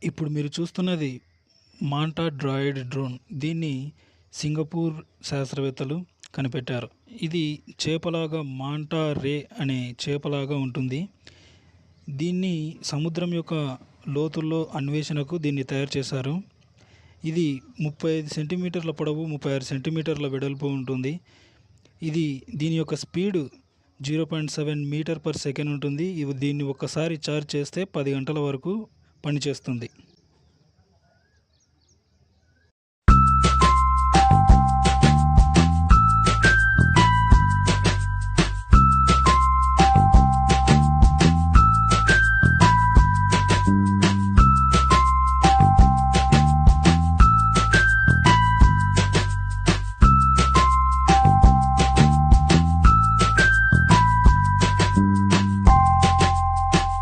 ఇప్పుడు మీరు చూస్తున్నది మాంటా డ్రాయిడ్ డ్రోన్. దీన్ని సింగపూర్ శాస్త్రవేత్తలు కనిపెట్టారు. ఇది చేపలాగా మాంటా రే అనే చేపలాగా ఉంటుంది. దీన్ని సముద్రం యొక్క లోతుల్లో అన్వేషణకు దీన్ని తయారు చేశారు. ఇది 35 సెంటీమీటర్ల పొడవు, 36 సెంటీమీటర్ల వెడల్పు ఉంటుంది. దీని యొక్క స్పీడ్ 0.7 మీటర్ పర్ సెకండ్ ఉంటుంది. దీన్ని ఒక్కసారి ఛార్జ్ చేస్తే 10 గంటల వరకు పనిచేస్తుంది.